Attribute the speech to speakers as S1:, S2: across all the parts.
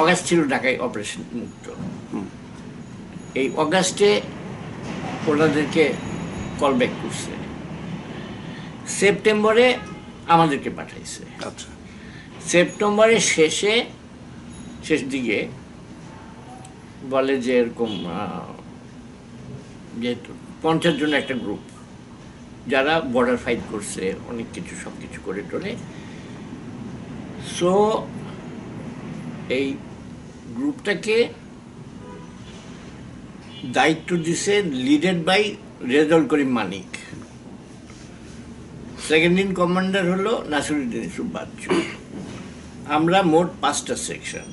S1: August ছিল ঢাকায় operation মুক্ত। এই অগাস্টে ওনাদেরকে কল ব্যাক করছে, সেপ্টেম্বরে আমাদেরকে পাঠাইছে।
S2: আচ্ছা,
S1: সেপ্টেম্বরের শেষ দিকে বলে যে এরকম যেহেতু 50 জন একটা গ্রুপ যারা বর্ডার ফাইট করছে, অনেক কিছু সব কিছু করে টোরে। সো এই গ্রুপটাকে দায়িত্ব দিছে leaded by Rezaul Karim Manik. Second in commander হলো নাসিরুদ্দিন ইউসুফ বাচ্চু। আমরা মোট 5টা সেকশন,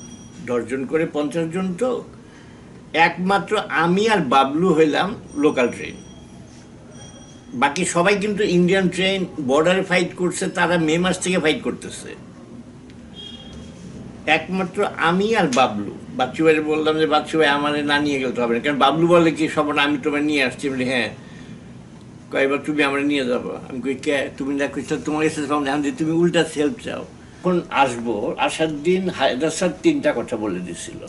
S1: 10 জন করে 50 জন। তো একমাত্র আমি আর বাবলু হইলাম লোকাল ট্রেন, বাকি সবাই কিন্তু ইন্ডিয়ান ট্রেন বর্ডারে ফাইট করছে, তারা মে মাস থেকে ফাইট করতেছে। একমাত্র আমি আর বাবলু, বাচ্চু ভাইয়ের বললাম যে বাচ্চু ভাই আমার না নিয়ে গেলে তো হবে না, কারণ বাবলু বলে কি সব আমি তোমার নিয়ে আসছি। বলি হ্যাঁ, কয়েকবার তুমি আমরা নিয়ে যাবো। আমি কই কে, তুমি না কইছো তোমার কাছে এখন যে তুমি উল্টা হেল্প চাও। এখন আসবো, আসার দিন হায়দার স্যার 3টা কথা বলে দিছিল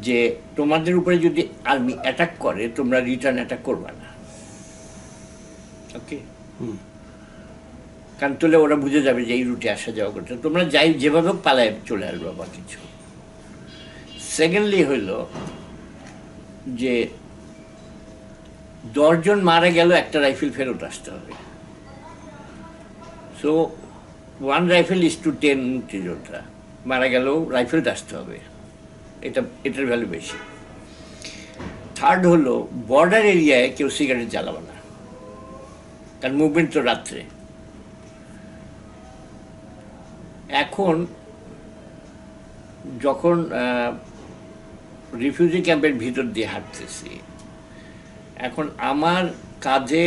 S1: যে তোমাদের উপরে যদি আর্মি অ্যাটাক করে তোমরা রিটার্ন অ্যাটাক করবে না, ওকে? কারণ তোলে ওরা বুঝে যাবে যে এই রুটে আসা যাওয়া করছে, তোমরা যাই যেভাবে পালায় চলে আসবে বা কিছু। সেকেন্ডলি হইল যে 10 জন মারা গেল, একটা রাইফেল ফেরত আসতে হবে। সো 1 রাইফেল ইজ টু 10 মুক্তিযোদ্ধা মারা গেলেও রাইফেলটা আসতে হবে, এটার ভ্যালু বেশি। থার্ড হলো বর্ডার এরিয়ায় কেউ সিগারেট জ্বালাবে না, কারণ মুভমেন্ট তো রাত্রে। এখন যখন রিফিউজি ক্যাম্পের ভিতর দিয়ে হাঁটতেছি, এখন আমার কাঁধে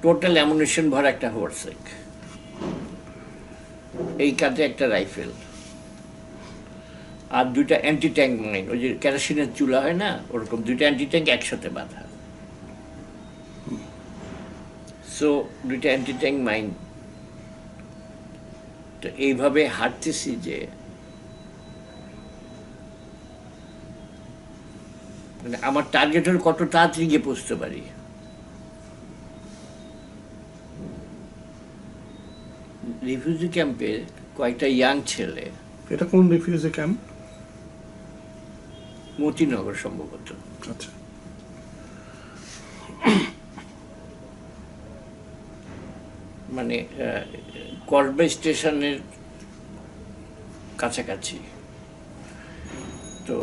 S1: টোটাল অ্যামুনিশন ভরা একটা হোয়াটসেক, এই কাঁধে একটা রাইফেল আর 2টা অ্যান্টি ট্যাঙ্ক মাইন, ওই যে কেরোসিনের চুলা হয় না, ওরকম 2টা অ্যান্টি ট্যাঙ্ক একসাথে বাঁধা। সো 2টা অ্যান্টি ট্যাঙ্ক মাইন। তো এইভাবে হাঁটতেছি যে মানে আমার টার্গেট হল কত তাড়াতাড়ি গিয়ে পৌঁছতে পারি। রিফিউজি ক্যাম্পে কয়েকটা ইয়াং ছেলে,
S2: এটা কোন রিফিউজি ক্যাম্প?
S1: মতিনগর সম্ভবত।
S2: আচ্ছা,
S1: মানে করবে স্টেশনের কাছাকাছি। তো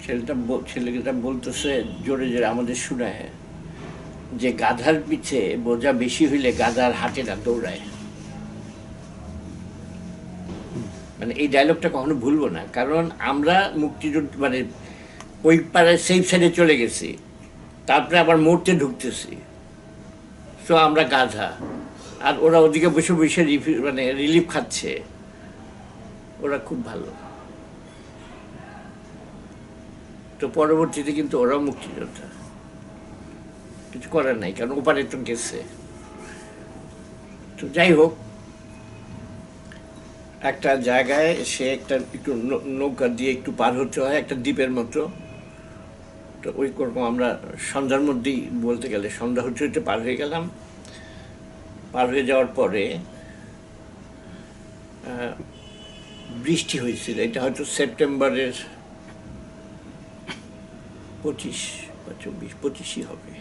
S1: ছেলেটা বলতেছে জোরে জোরে আমাদের শুনায় যে গাধার পিছে বোঝা বেশি হইলে গাধার হাটে না, দৌড়ায়। মানে এই ডায়লগটা কখনো ভুলবো না, কারণ আমরা মুক্তিযুদ্ধ মানে ওই পাড়ায় সেফ সাইডে চলে গেছি, তারপরে আবার মোড়তে ঢুকতেছি। সো আমরা গাধা, আর ওরা ওদিকে বসে বসে মানে রিলিফ খাচ্ছে। ওরা খুব ভালো। তো পরবর্তীতে কিন্তু ওরাও মুক্তিযোদ্ধা, কিছু করার নাই, কারণ ওপারে তো গেছে। তো যাই হোক, একটা জায়গায় সে একটা একটু নৌকা দিয়ে একটু পার হতে হয়, একটা দ্বীপের মতো। তো ওই রকম আমরা সন্ধ্যার মধ্যেই, বলতে গেলে সন্ধ্যা হতে হতে পার হয়ে গেলাম। পার হয়ে যাওয়ার পরে বৃষ্টি হয়েছিল, এটা হয়তো সেপ্টেম্বরের 25 বা 24-25ই হবে।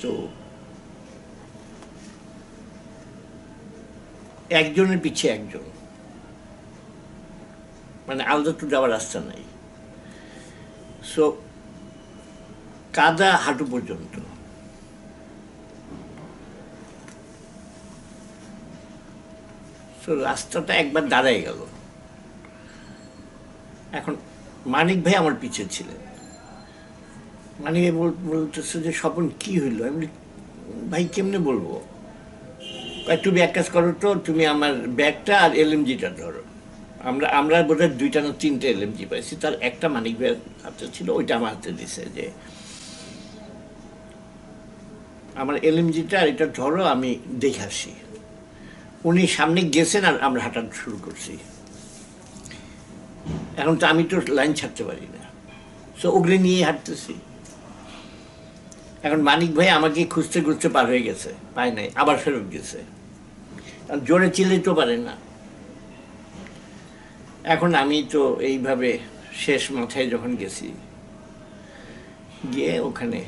S1: তো একজনের পিছিয়ে একজন, মানে আলাদা তো যাওয়ার রাস্তা নাই। সো কাদা হাঁটু পর্যন্ত। তো রাস্তাটা একবার দাঁড়ায় গেল। এখন মানিক ভাই আমার পিছিয়ে ছিলেন। মানিক ভাই বলতেছে যে স্বপন কি হইলো? আমি ভাই কেমনে বলবো? তুমি এক কাজ করো তো, তুমি আমার ব্যাগটা আর এলএমজিটা ধরো। আমরা বোধহয় 2টা না 3টে এলএমজি পাইছি, তার একটা মানিক ভাইয়ের হাতে ছিল, ওইটা আমার হাতে দিছে যে আমার এলএমজিটা আর এটা ধরো, আমি দেখে আসি। উনি সামনে গেছেন আর আমরা হাঁটা শুরু করছি। এখন তো আমি তো লাইন ছাড়তে পারি না, সো ওগুলি নিয়ে হাঁটতেছি। এখন মানিক ভাই আমাকে খুঁজতে খুঁজতে পার হয়ে গেছে, পায় নাই, আবার ফেরত গেছে। জোরে চিল্লাইতেও পারে না। এখন আমি তো এইভাবে শেষ মাথায় যখন গেছি, গিয়ে ওখানে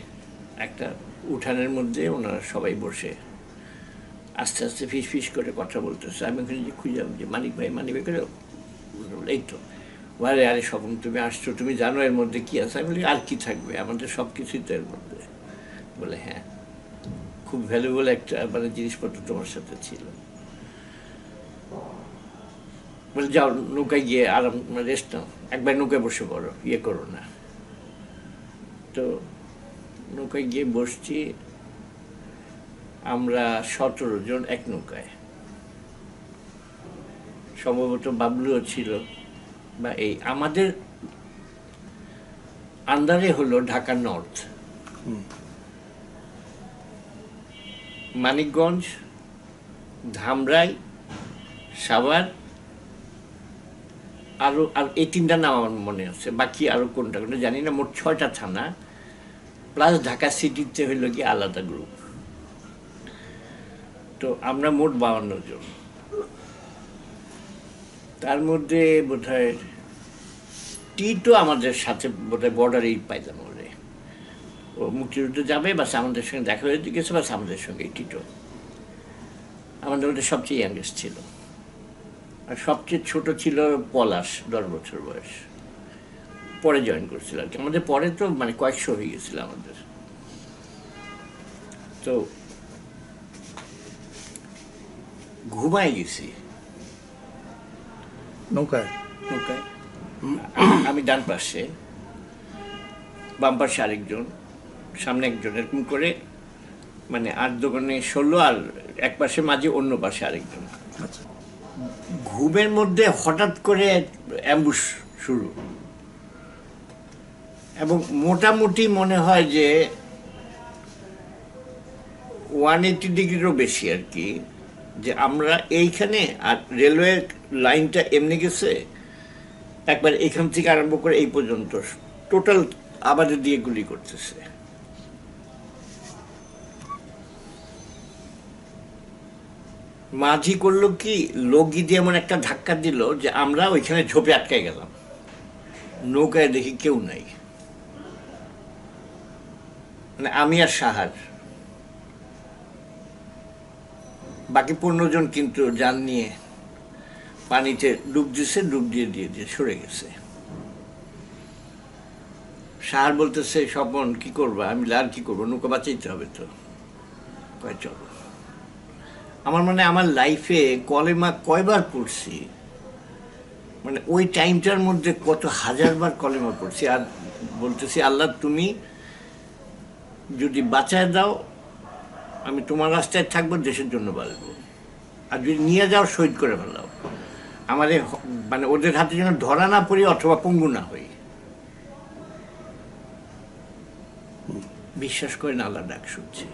S1: একটা উঠানের মধ্যে ওনারা সবাই বসে আস্তে আস্তে ফিস ফিস করে কথা বলতেছে। আমি ওখানে যে খুঁজে যে মানিক ভাই করে, এই তো আরে আরে স্বপন তুমি আসছো, তুমি জানো এর মধ্যে কি আছে? আমি বলি আর কি থাকবে, আমাদের সব কিছুই তো এর মধ্যে। বলে হ্যাঁ, খুব ভ্যালুয়েবল একটা মানে জিনিসপত্র তোমার সাথে ছিল। বলে যাও নৌকায় গিয়ে আরাম রেস্ট নাও, একবার নৌকায় বসে পড়ো, ইয়ে করো না। তো নৌকায় গিয়ে বসছি আমরা 17 জন এক নৌকায়, সম্ভবত বাবলুও ছিল। বা এই আমাদের আন্ডারে হলো ঢাকা নর্থ, মানিকগঞ্জ, ধামরাই, সাভার, আরো আর এই 3টা নাম আমার মনে আছে, বাকি আরো কোনটা কোনটা জানি না। মোট 6টা থানা প্লাস ঢাকা সিটিতে হইল কি আলাদা গ্রুপ। তো আমরা মোট 52 জন। তার মধ্যে বোধহয় টিটো আমাদের সাথে বোধহয় বর্ডারেই পাইতাম ওরে, ও মুক্তিযুদ্ধে যাবে, বাস আমাদের সঙ্গে দেখা হয়ে গেছে, বাস আমাদের সঙ্গে টিটো আমাদের মধ্যে সবচেয়ে ইয়াংগেস্ট ছিল। আর সবচেয়ে ছোট ছিল পলাশ, 10 বছর বয়স, পরে জয়েন করছিল আর কি। আমাদের পরে তো মানে কয়েকশো হয়ে গেছিল আমাদের। তো ঘুমাই গেছি
S2: নৌকায়।
S1: নৌকায়। আমি ডান পাশে, বাম পাশে আরেকজন, সামনে একজন, এরকম করে মানে 8 দোকানে 16, আর এক পাশে মাঝে, অন্য পাশে আরেকজন।
S2: আচ্ছা।
S1: ঘুমের মধ্যে হঠাৎ করে অ্যাম্বুশ শুরু, এবং মোটামুটি মনে হয় যে 180 ডিগ্রিরও বেশি আর কি, যে আমরা এইখানে আর রেলওয়ে লাইনটা এমনি গেছে একবার এখান থেকে আরম্ভ করে এই পর্যন্ত টোটাল আমাদের দিয়ে গুলি করতেছে। মাঝি করলো কি, লগি দিয়ে এমন একটা ধাক্কা দিল যে আমরা ওইখানে ঝোপে আটকে গেলাম। নৌকায় দেখি কেউ নাই, মানে আমি আর সাহার, বাকি 15 জন কিন্তু জান নিয়ে পানিতে ডুব দিছে, ডুব দিয়ে সরে গেছে। সাহার বলতেছে স্বপন কি করবা? আমি আর কি করবো, নৌকা বাঁচাইতে হবে তো, কয় চলো। আমার মানে আমার লাইফে কলেমা কয়বার পড়ছি, মানে ওই টাইমটার মধ্যে কত হাজারবার কলেমা পড়ছি, আর বলতেছি আল্লাহ তুমি যদি বাঁচায় দাও আমি তোমার রাস্তায় থাকবো, দেশের জন্য বাঁচবো, আর যদি নিয়ে যাও শহীদ করে ফেলাও, আমাদের মানে ওদের হাতে যেন ধরা না পড়ি অথবা পঙ্গু না হই। বিশ্বাস করেন আল্লাহ ডাক শুনছে।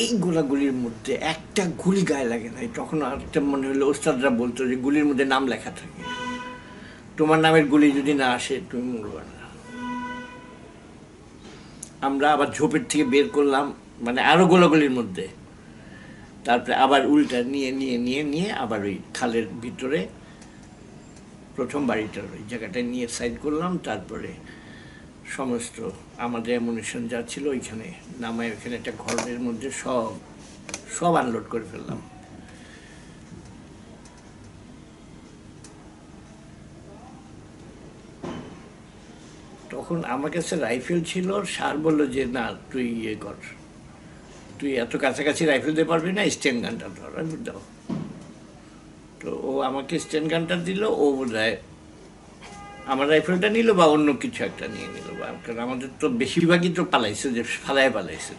S1: এই গোলাগুলির মধ্যে একটা গুলি গায়ে লাগে নাই। তখন একটা মনে হলো ওস্তাদরা বলতো যে গুলির মধ্যে নাম লেখা থাকে, তোমার নামের গুলি যদি না আসে তুমি মরবা না। আমরা আবার ঝোপের থেকে বের করলাম, মানে আরো গোলাগুলির মধ্যে, তারপরে আবার উল্টা নিয়ে আবার ওই খালের ভিতরে প্রথম বাড়িটার ওই জায়গাটায় নিয়ে সাইড করলাম। তারপরে সমস্ত আমাদের অ্যামুনিশন যা ছিল ওইখানে নামায়, ওইখানে একটা ঘরের মধ্যে সব আনলোড করে ফেললাম। তখন আমার কাছে রাইফেল ছিল, স্যার বললো যে না তুই ইয়ে কর, তুই এত কাছাকাছি রাইফেল দিতে পারবি না, স্ট্যান্ড গানটা ধর। আমি দাও। তো ও আমাকে স্ট্যান্ড গানটা দিল, ও বোধহয় আমার রাইফেলটা নিল বা অন্য কিছু একটা নিয়ে নিল, কারণ আমাদের তো বেশিরভাগই তো পালাইছে, যে পালাইছে।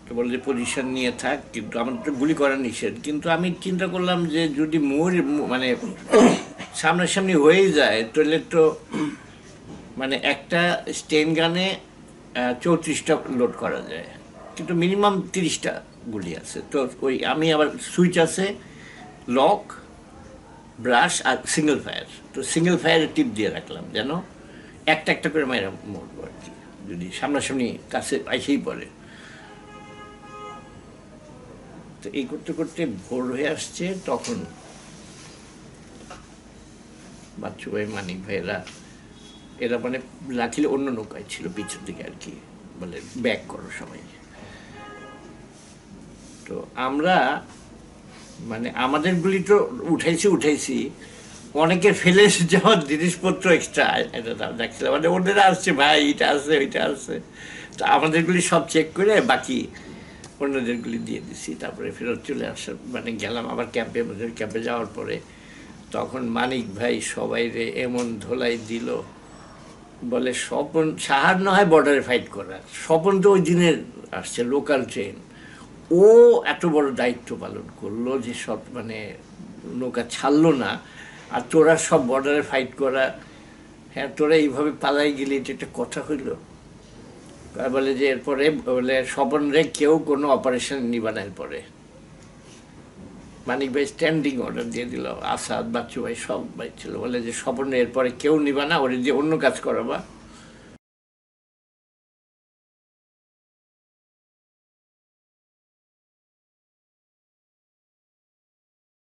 S1: তো বলে যে পজিশন নিয়ে থাক, কিন্তু আমাদের তো গুলি করা নিষেধ। কিন্তু আমি চিন্তা করলাম যে যদি মানে সামনাসামনি হয়েই যায় তাহলে তো মানে একটা স্টেন গানে 34টা লোড করা যায়, কিন্তু মিনিমাম 30টা গুলি আছে। তো ওই আমি আবার সুইচ আছে, লক, ব্রাশ আর সিঙ্গেল ফায়ার। তো সিঙ্গেল ফায়ারের টিপ দিয়ে রাখলাম যেন একটা একটা করে মায়েরা মরবো আর কি, যদি সামনাসামনি কাছে আইসেই পড়ে। তো এই করতে করতে ভোর হয়ে আসছে, তখন বাচ্চু ভাই, মানিক ভাইয়েরা, এরা মানে লাঠিলে অন্য নৌকায় ছিল পিছন দিকে আর কি, বলে ব্যাক করো সবাই। তো আমরা মানে আমাদের গুলি তো উঠাইছি, অনেকের ফেলে যাওয়ার জিনিসপত্র এক্সট্রা এটা দেখছিলাম, মানে ওদের আসছে ভাই এটা আছে ওইটা আছে। তো আমাদেরগুলি সব চেক করে বাকি অন্যদেরগুলি দিয়ে দিছি। তারপরে ফেরত চলে আসার মানে গেলাম আবার ক্যাম্পে, আমাদের ক্যাম্পে যাওয়ার পরে তখন মানিক ভাই সবাই রে এমন ধোলাই দিল, বলে স্বপন সাহার না হয় বর্ডারে ফাইট করার, স্বপন তো ওই দিনের আসছে লোকাল ট্রেন, ও এত বড় দায়িত্ব পালন করলো যে সব মানে নৌকা ছাড়লো না, আর তোরা সব বর্ডারে ফাইট করা, হ্যাঁ তোরা এইভাবে পালাই গেলি, এটা একটা কথা হইল? বলে যে এরপরে বলে স্বপন রে কেউ কোনো অপারেশন নিবা না এরপরে। মানিক ভাই স্ট্যান্ডিং অর্ডার দিয়ে দিল, আসাদ, বাচ্চু ভাই সব ভাই ছিল, বলে যে স্বপন এরপরে কেউ নিবা না, ওরে দিয়ে অন্য কাজ করাবা।